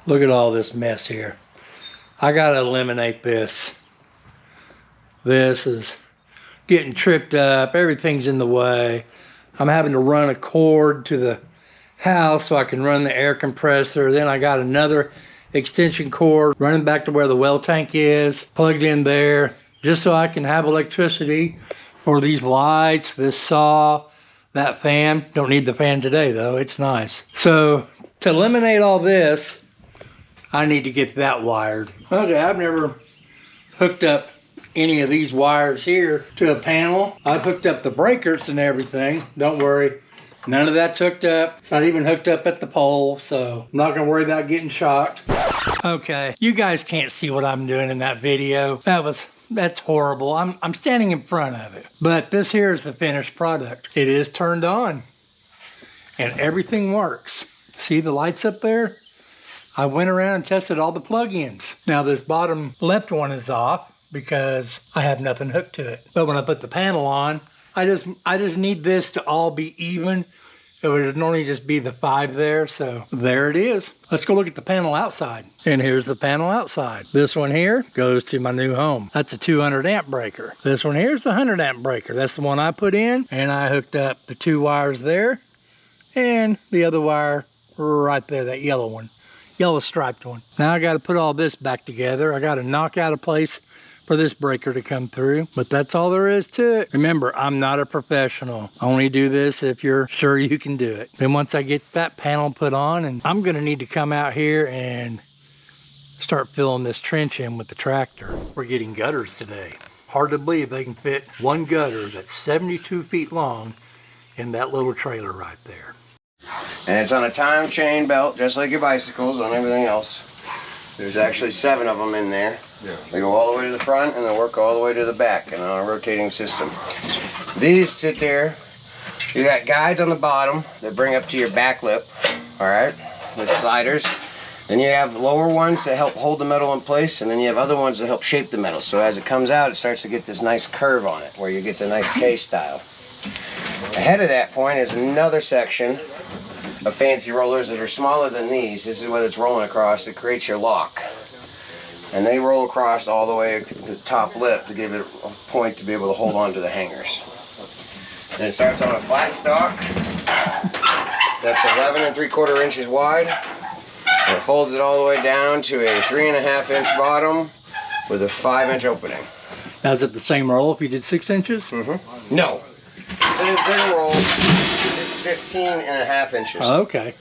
Look at all this mess here. I gotta eliminate this. This is getting tripped up. Everything's in the way. I'm having to run a cord to the house so I can run the air compressor. Then I got another extension cord running back to where the well tank is, plugged in there, just so I can have electricity for these lights, this saw, that fan. Don't need the fan today though, it's nice. So to eliminate all this, I need to get that wired. Okay, I've never hooked up any of these wires here to a panel. I've hooked up the breakers and everything. Don't worry, none of that's hooked up. Not even hooked up at the pole, so I'm not gonna worry about getting shocked. Okay, you guys can't see what I'm doing in that video. That's horrible. I'm standing in front of it. But this here is the finished product. It is turned on and everything works. See the lights up there? I went around and tested all the plug-ins. Now this bottom left one is off because I have nothing hooked to it. But when I put the panel on, I just need this to all be even. It would normally just be the 5 there, so there it is. Let's go look at the panel outside. And here's the panel outside. This one here goes to my new home. That's a 200 amp breaker. This one here is the 100 amp breaker. That's the one I put in, and I hooked up the 2 wires there and the other wire right there, that yellow one. Yellow striped one. Now I got to put all this back together. I got to knock out a place for this breaker to come through, but that's all there is to it. Remember, I'm not a professional. Only do this if you're sure you can do it. Then once I get that panel put on, and I'm gonna need to come out here and start filling this trench in with the tractor. We're getting gutters today. Hard to believe they can fit one gutter that's 72 feet long in that little trailer right there. And it's on a time chain belt, just like your bicycles on everything else. There's actually 7 of them in there. Yeah. They go all the way to the front and they work all the way to the back and on a rotating system. These sit there. You got guides on the bottom that bring up to your back lip, all right, with sliders. Then you have lower ones that help hold the metal in place, and then you have other ones that help shape the metal. So as it comes out, it starts to get this nice curve on it, where you get the nice K style. Ahead of that point is another section of fancy rollers that are smaller than these. This is what it's rolling across that creates your lock. And they roll across all the way to the top lip to give it a point to be able to hold on to the hangers. And it starts on a flat stock that's 11 3/4 inches wide. And it folds it all the way down to a 3.5 inch bottom with a 5 inch opening. Now is it the same roll if you did 6 inches? Mm-hmm. No. Same bigger roll, it's 15.5 inches. Oh, okay.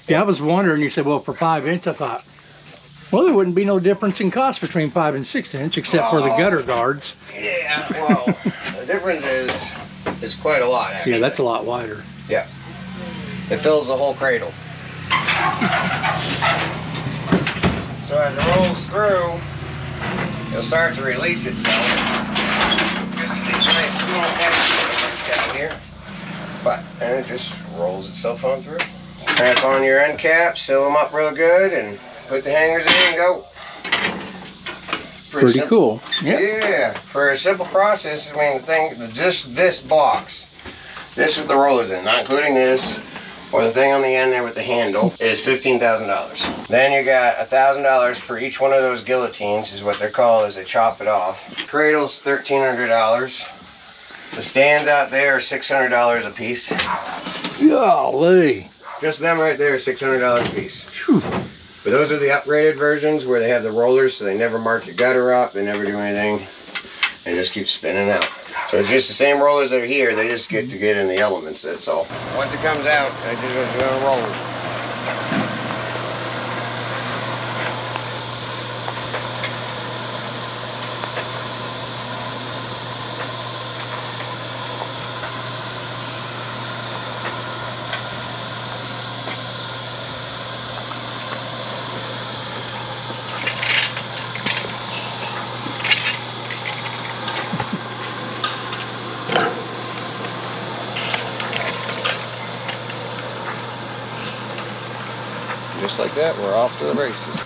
Yeah, I was wondering, you said, well, for 5 inch, I thought, well, there wouldn't be no difference in cost between 5 and 6 inch, except for the gutter guards. Yeah, well, the difference is, it's quite a lot, actually. Yeah, that's a lot wider. Yeah. It fills the whole cradle. So as it rolls through, it'll start to release itself. Just these nice small edges down here. And it just rolls itself on through. Clamp on your end caps, seal them up real good, and put the hangers in and go. Pretty cool. Yep. Yeah, for a simple process, I mean, just this box, this with the rollers in, not including this, or the thing on the end there with the handle, is $15,000. Then you got $1,000 for each one of those guillotines, is what they're called as they chop it off. Cradle's $1,300. The stands out there are $600 a piece. Golly. Just them right there are $600 a piece. Whew. But those are the upgraded versions where they have the rollers, so they never mark your gutter up, they never do anything. They just keep spinning out. So it's just the same rollers that are here, they just get to get in the elements, that's all. Once it comes out, I just gonna roll it. Just like that, we're off to the races.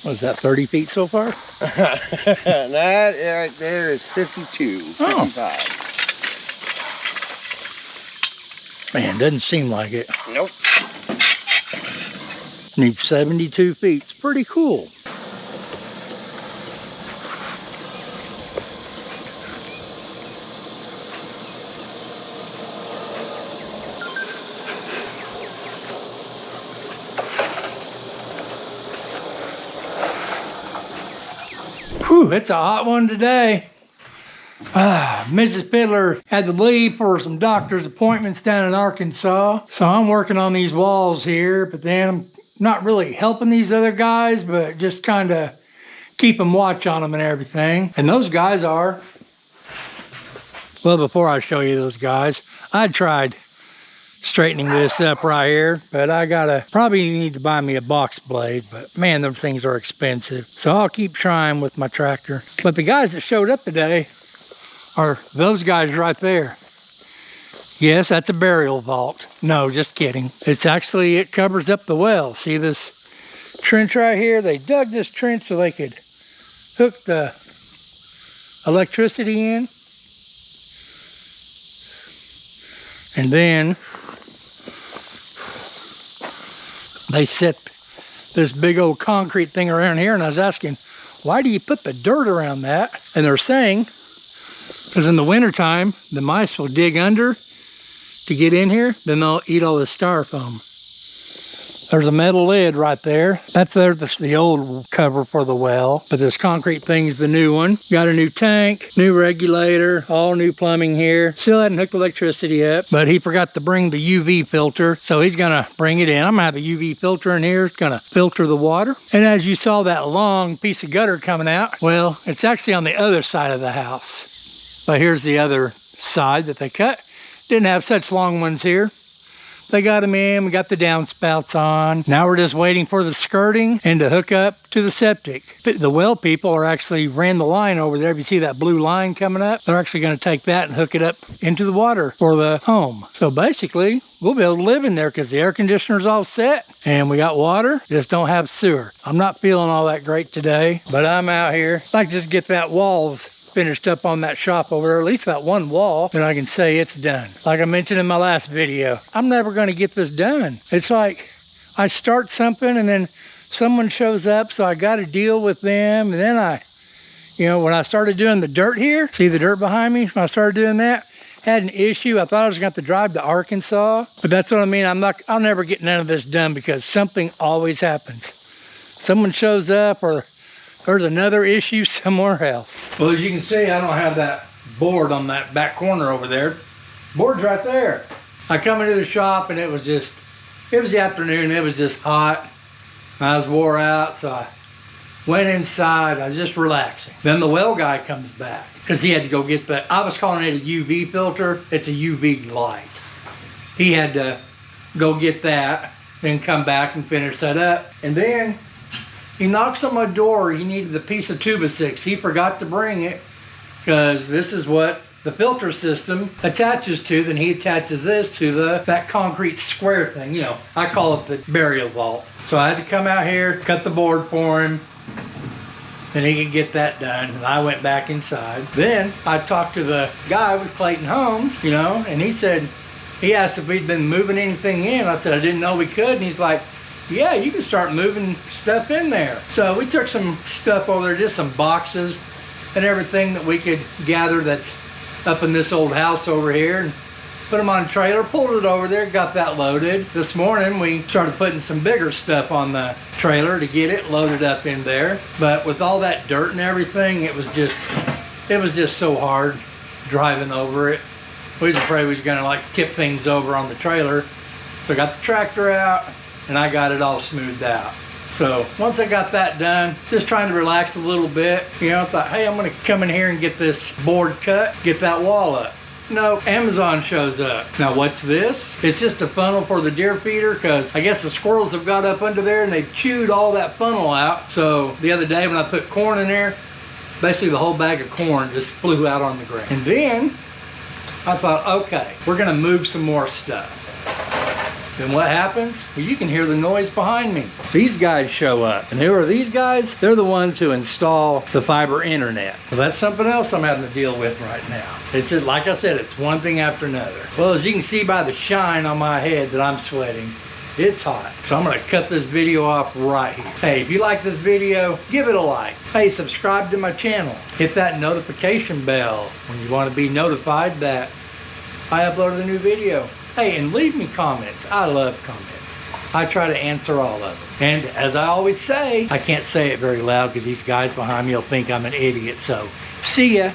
Was that 30 feet so far? That right there is 52, 55. Man, doesn't seem like it. Nope. Needs 72 feet. It's pretty cool. Whew, it's a hot one today. Mrs. Fiddler had to leave for some doctor's appointments down in Arkansas. So I'm working on these walls here, but then I'm not really helping these other guys, but just kind of keeping watch on them and everything. And those guys are, well, before I show you those guys, I tried straightening this up right here, but I probably need to buy me a box blade, but man, those things are expensive. So I'll keep trying with my tractor. But the guys that showed up today are those guys right there. Yes, that's a burial vault. No, just kidding. It's actually, it covers up the well. See this trench right here? They dug this trench so they could hook the electricity in. And then they set this big old concrete thing around here, and I was asking, why do you put the dirt around that? And they're saying, because in the wintertime, the mice will dig under to get in here, then they'll eat all this styrofoam. There's a metal lid right there. That's the old cover for the well, but this concrete thing's the new one. Got a new tank, new regulator, all new plumbing here. Still hadn't hooked electricity up, but he forgot to bring the UV filter, so he's gonna bring it in. I'm gonna have a UV filter in here. It's gonna filter the water. And as you saw that long piece of gutter coming out, well, it's actually on the other side of the house. But here's the other side that they cut. Didn't have such long ones here. They got them in, we got the downspouts on. Now we're just waiting for the skirting and to hook up to the septic. The well people are actually ran the line over there. If you see that blue line coming up, they're actually gonna take that and hook it up into the water for the home. So basically, we'll be able to live in there because the air conditioner's all set and we got water, just don't have sewer. I'm not feeling all that great today, but I'm out here. I'd like to just get that walls finished up on that shop over there, at least that one wall, then I can say it's done. Like I mentioned in my last video, I'm never going to get this done. It's like I start something and then someone shows up, so I got to deal with them. And then when I started doing the dirt here, see the dirt behind me? When I started doing that, had an issue. I thought I was going to have to drive to Arkansas, but that's what I mean. I'll never get none of this done because something always happens. Someone shows up or there's another issue somewhere else. Well, as you can see, I don't have that board on that back corner over there. Board's right there. I come into the shop and it was the afternoon, it was just hot. I was wore out, so I went inside, I was just relaxing. Then the well guy comes back because he had to go get I was calling it a UV filter, it's a UV light. He had to go get that, then come back and finish that up. And then he knocks on my door. He needed a piece of 2x6. He forgot to bring it because this is what the filter system attaches to. Then he attaches this to that concrete square thing. I call it the burial vault. So I had to come out here, cut the board for him, then he could get that done. And I went back inside. Then I talked to the guy with Clayton Homes, and he asked if we'd been moving anything in. I said, I didn't know we could. And he's like, yeah, you can start moving stuff in there. So we took some stuff over there, just some boxes and everything that we could gather that's up in this old house over here, and put them on a trailer, pulled it over there, got that loaded. This morning we started putting some bigger stuff on the trailer to get it loaded up in there. But with all that dirt and everything, it was just so hard driving over it. We was afraid we was gonna tip things over on the trailer. So I got the tractor out and I got it all smoothed out. So once I got that done, just trying to relax a little bit, I thought, hey, I'm gonna come in here and get this board cut, get that wall up. No, Amazon shows up. Now what's this? It's just a funnel for the deer feeder because I guess the squirrels have got up under there and they've chewed all that funnel out. So the other day when I put corn in there, basically the whole bag of corn just flew out on the ground. And then I thought, okay, we're gonna move some more stuff. Then what happens? Well, you can hear the noise behind me. These guys show up. And who are these guys? They're the ones who install the fiber internet. Well, that's something else I'm having to deal with right now. It's just, like I said, it's one thing after another. Well, as you can see by the shine on my head that I'm sweating, it's hot. So I'm gonna cut this video off right here. Hey, if you like this video, give it a like. Hey, subscribe to my channel. Hit that notification bell when you want to be notified that I uploaded a new video. Hey, and leave me comments. I love comments. I try to answer all of them. And as I always say, I can't say it very loud because these guys behind me will think I'm an idiot. So, see ya.